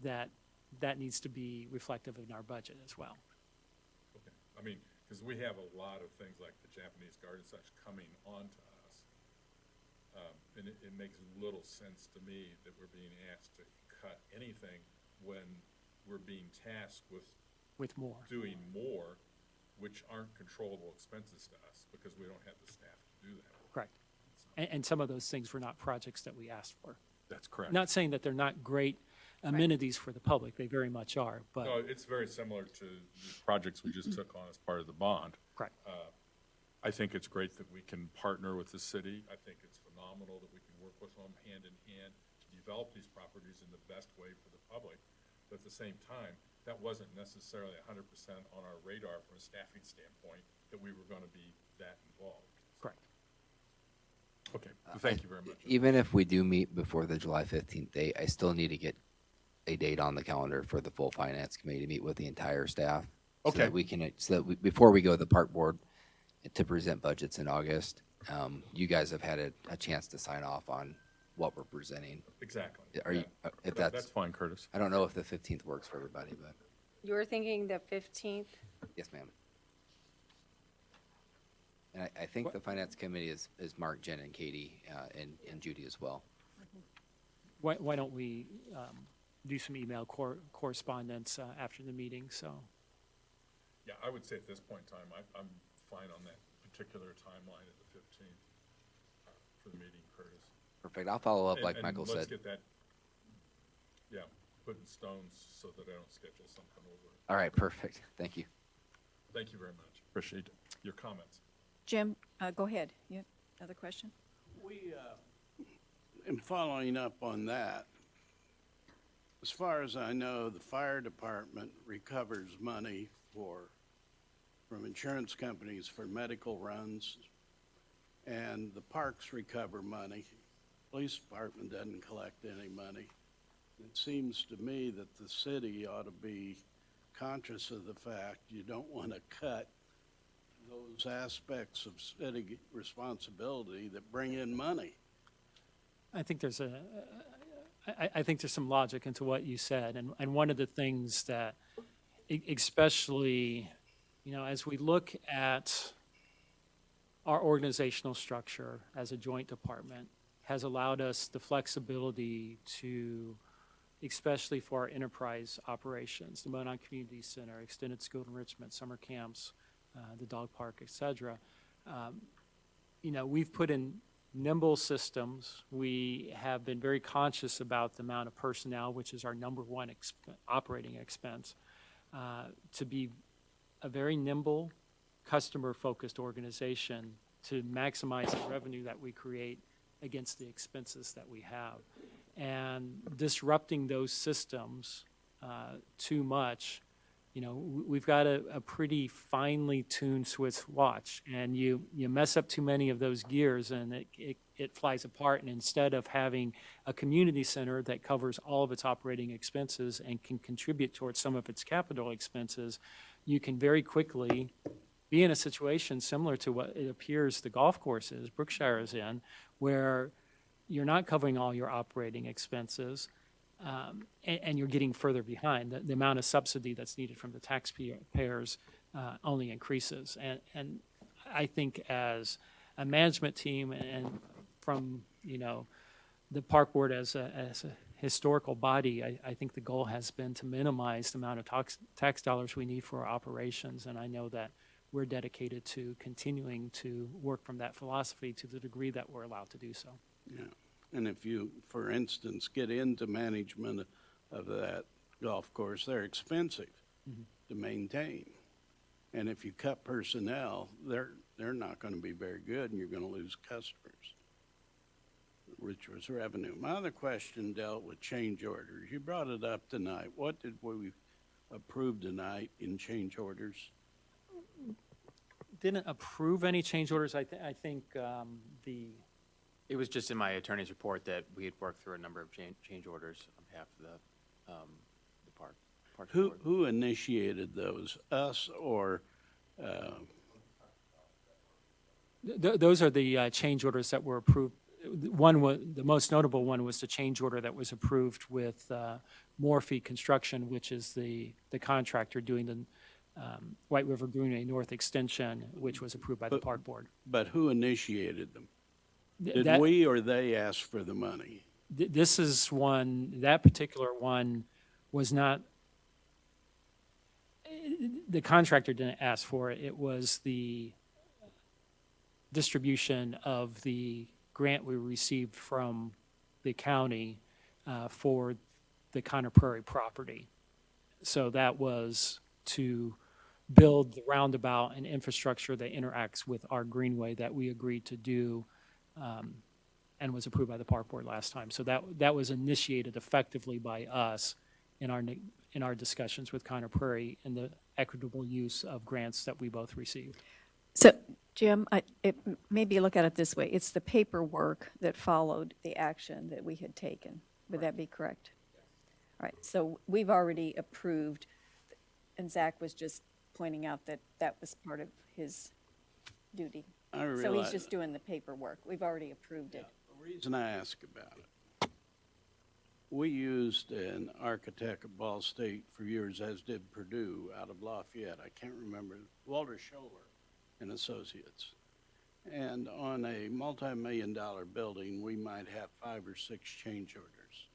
that needs to be reflective in our budget as well. Okay, I mean, because we have a lot of things like the Japanese garden such coming on to us. And it makes little sense to me that we're being asked to cut anything when we're being tasked with More. doing more, which aren't controllable expenses to us, because we don't have the staff to do that. Correct. And some of those things were not projects that we asked for. That's correct. Not saying that they're not great amenities for the public, they very much are, but, No, it's very similar to the projects we just took on as part of the bond. correct. I think it's great that we can partner with the city. I think it's phenomenal that we can work with them hand in hand to develop these properties in the best way for the public. But at the same time, that wasn't necessarily 100% on our radar from a staffing standpoint, that we were going to be that involved. Correct. Okay, well, thank you very much. Even if we do meet before the July 15th date, I still need to get a date on the calendar for the full finance committee to meet with the entire staff. So Okay. that before we go to the park board to present budgets in August, you guys have had a chance to sign off on what we're presenting. Exactly. Are you, Yeah. if That's that's, fine, Curtis. I don't know if the 15th works for everybody, but You were thinking the 15th? yes, ma'am. And I think the finance committee is Mark, Jen, and Katie, and Judy as well. Why don't we do some email correspondence after the meeting, so. Yeah, I would say at this point in time, I'm fine on that particular timeline at the 15th for the meeting, Curtis. Perfect. I'll follow up like And Michael let's said. get that, yeah, put in stones so that I don't schedule something over. All right, perfect. Thank you. Thank you very much. Appreciate your comments. Jim, go ahead. You have another question? We, in following up on that, as far as I know, the fire department recovers money from insurance companies for medical runs, and the parks recover money. Police department doesn't collect any money. It seems to me that the city ought to be conscious of the fact you don't want to cut those aspects of city responsibility that bring in money. I think there's I think there's some logic into what you said, and one of the things that, especially, as we look at our organizational structure as a joint department, has allowed us the flexibility to, especially for our enterprise operations, the Monon Community Center, extended school enrichment, summer camps, the dog park, et cetera. We've put in nimble systems. We have been very conscious about the amount of personnel, which is our number one operating expense, to be a very nimble, customer-focused organization to maximize the revenue that we create against the expenses that we have. And disrupting those systems too much, we've got a pretty finely tuned Swiss watch, and you mess up too many of those gears and it flies apart. And instead of having a community center that covers all of its operating expenses and can contribute towards some of its capital expenses, you can very quickly be in a situation similar to what it appears the golf course is, Brookshire is in, where you're not covering all your operating expenses, and you're getting further behind. The amount of subsidy that's needed from the taxpayers only increases. And I think as a management team and from, the park board as a historical body, I think the goal has been to minimize the amount of tax dollars we need for our operations. And I know that we're dedicated to continuing to work from that philosophy to the degree that we're allowed to do so. Yeah. And if you, for instance, get into management of that golf course, they're expensive to maintain. And if you cut personnel, they're not going to be very good, and you're going to lose customers, which was revenue. My other question dealt with change orders. You brought it up tonight. What did we approve tonight in change orders? Didn't approve any change orders. I think It was just in my attorney's report that we had worked through a number of change orders on behalf of the park. Parks Board. Who initiated those, us or? Those are the change orders that were approved. The most notable one was the change order that was approved with Morphe Construction, which is the contractor doing the White River Greenway North Extension, which was approved by the Park Board. But who initiated them? Did That- we or they ask for the money? This is that particular one was not, the contractor didn't ask for it. It was the distribution of the grant we received from the county for the Conner Prairie property. So that was to build the roundabout and infrastructure that interacts with our greenway that we agreed to do and was approved by the Park Board last time. So that was initiated effectively by us in our discussions with Conner Prairie and the equitable use of grants that we both received. So, Jim, maybe look at it this way. It's the paperwork that followed the action that we had taken. Would that be correct? Yes. All right, so we've already approved, and Zach was just pointing out that that was part of his duty. I realize. So he's just doing the paperwork. We've already approved it. The reason I ask about it, we used an architect at Ball State for years, as did Purdue out of Lafayette. I can't remember, Walter Scholler and Associates. And on a multi-million-dollar building, we might have 5 or 6 change orders.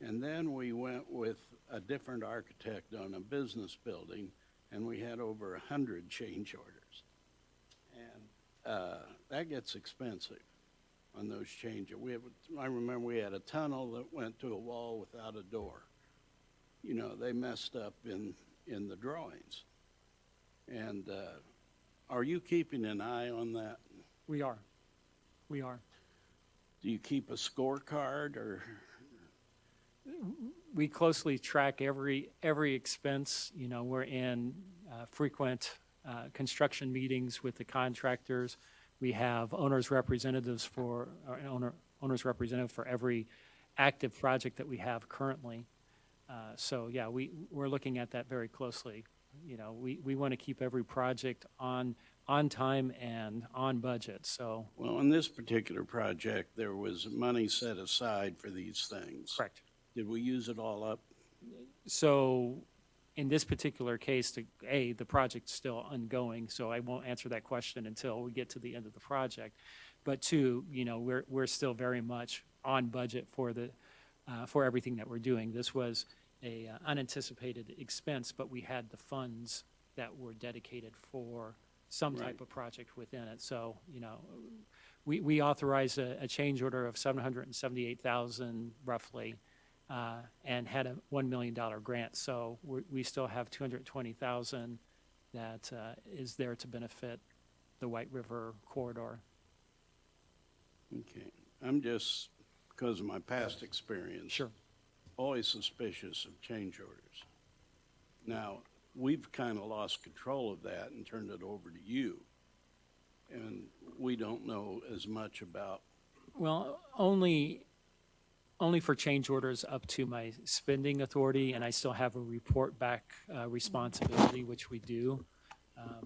And then we went with a different architect on a business building, and we had over 100 change orders. And that gets expensive on those changes. I remember we had a tunnel that went to a wall without a door. You know, they messed up in the drawings. And are you keeping an eye on that? We are. We are. Do you keep a scorecard, or? We closely track every expense. You know, we're in frequent construction meetings with the contractors. We have owner's representative for every active project that we have currently. So yeah, we're looking at that very closely. You know, we want to keep every project on time and on budget. So Well, on this particular project, there was money set aside for these things. correct. Did we use it all up? So in this particular case, the project's still ongoing, so I won't answer that question until we get to the end of the project. But two, you know, we're still very much on budget for everything that we're doing. This was a unanticipated expense, but we had the funds that were dedicated for some type Right. of project within it. So, you know, we authorized a change order of $778,000 roughly, and had a $1 million grant. So we still have $220,000 that is there to benefit the White River corridor. Okay. I'm just, because of my past experience. Sure. Always suspicious of change orders. Now, we've kind of lost control of that and turned it over to you. And we don't know as much about, Well, only for change orders up to my spending authority, and I still have a report back responsibility, which we do.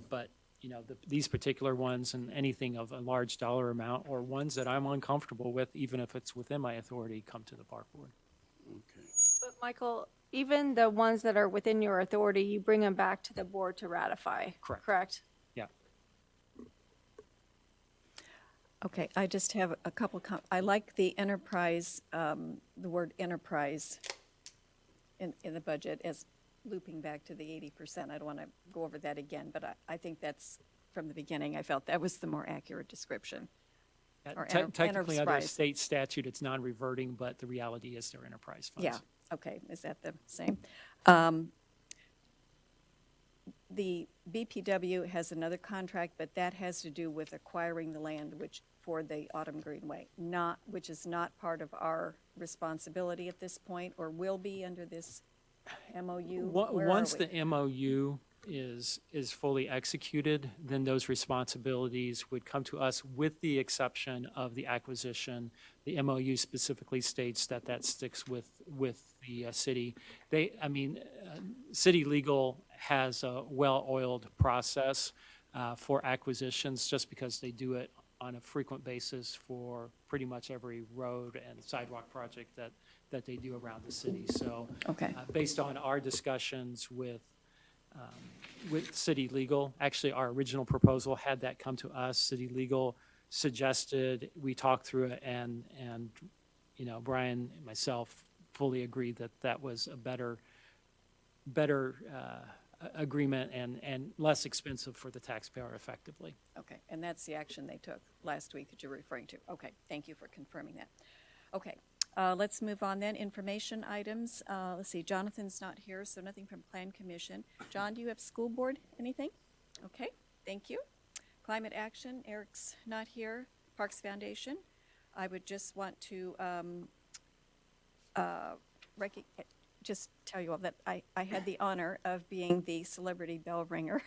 But, you know, these particular ones and anything of a large dollar amount or ones that I'm uncomfortable with, even if it's within my authority, come to the park board. okay. But Michael, even the ones that are within your authority, you bring them back to the board to ratify. Correct. Correct? Yeah. Okay, I just have a couple, I like the enterprise, the word enterprise in the budget as looping back to the 80%. I don't want to go over that again, but I think that's, from the beginning, I felt that was the more accurate description. Or Technically, under enterprise. state statute, it's non-reverting, but the reality is they're enterprise funds. Yeah, okay, is that the same? The BPW has another contract, but that has to do with acquiring the land for the Autumn Greenway, which is not part of our responsibility at this point, or will be under this MOU? Where are Once we? the MOU is fully executed, then those responsibilities would come to us with the exception of the acquisition. The MOU specifically states that sticks with the city. City legal has a well-oiled process for acquisitions just because they do it on a frequent basis for pretty much every road and sidewalk project that they do around the city. So Okay. based on our discussions with city legal, actually our original proposal had that come to us. City legal suggested, we talked through it, and you know, Brian and myself fully agreed that was a better agreement and less expensive for the taxpayer effectively. Okay, and that's the action they took last week that you're referring to. Okay, thank you for confirming that. Okay, let's move on then. Information items. Let's see, Jonathan's not here, so nothing from Plan Commission. John, do you have school board, anything? Okay, thank you. Climate Action, Eric's not here. Parks Foundation. I would just want to just tell you all that I had the honor of being the celebrity bell ringer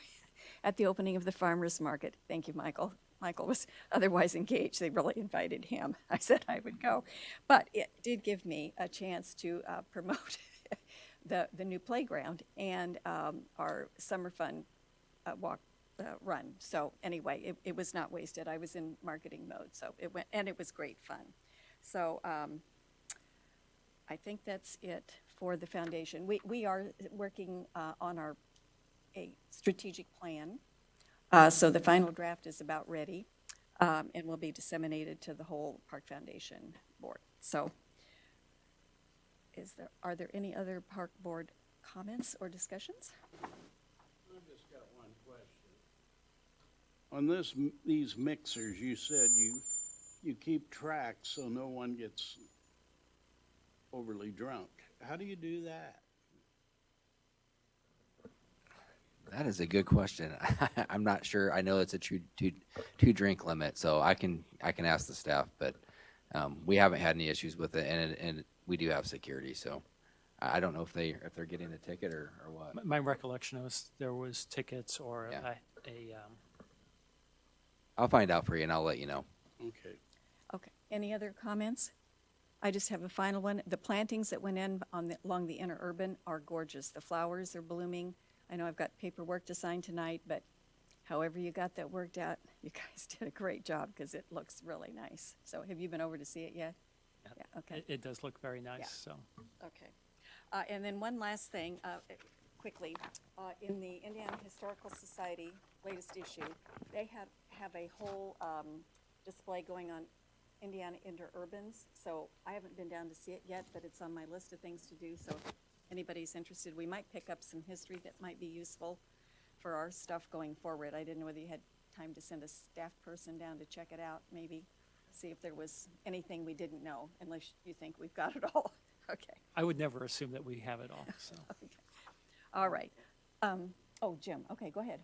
at the opening of the farmers market. Thank you, Michael. Michael was otherwise engaged. They really invited him. I said I would go. But it did give me a chance to promote the new playground and our summer fun run. So anyway, it was not wasted. I was in marketing mode, so it went, and it was great fun. So I think that's it for the foundation. We are working on a strategic plan. So the final draft is about ready. and will be disseminated to the whole Park Foundation board. So are there any other Park Board comments or discussions? I've just got one question. On these mixers, you said you keep track so no one gets overly drunk. How do you do that? That is a good question. I'm not sure. I know it's a two drink limit, so I can ask the staff, but we haven't had any issues with it, and we do have security, so I don't know if they're getting a ticket or what. My recollection was there was tickets or Yeah. a I'll find out for you and I'll let you know. Okay. Okay, any other comments? I just have a final one. The plantings that went in along the interurban are gorgeous. The flowers are blooming. I know I've got paperwork to sign tonight, but however you got that worked out, you guys did a great job because it looks really nice. So have you been over to see it yet? Yeah, okay. it does look very nice, Yeah. so. Okay. And then one last thing, quickly. In the Indiana Historical Society latest issue, they have a whole display going on Indiana interurbans. So I haven't been down to see it yet, but it's on my list of things to do. So if anybody's interested, we might pick up some history that might be useful for our stuff going forward. I didn't know whether you had time to send a staff person down to check it out, maybe. See if there was anything we didn't know, unless you think we've got it all. Okay. I would never assume that we have it all, so. Okay. All right. Oh, Jim, okay, go ahead.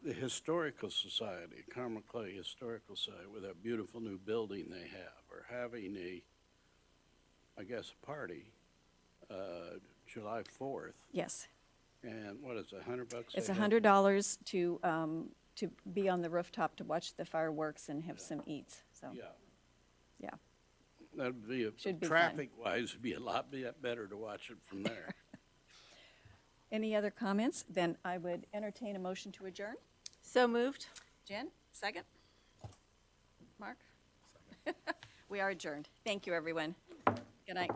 The Historical Society, Carmel Clay Historical Society, with that beautiful new building they have, are having I guess, a party, July 4th. Yes. And what is it, $100? It's they have? $100 to be on the rooftop to watch the fireworks and have some eats, so, Yeah. yeah. That'd be, Should be fun. traffic-wise, it'd be a lot better to watch it from there. Any other comments? Then I would entertain a motion to adjourn. So moved. Jen, second? Mark? We are adjourned. Thank you, everyone. Good night.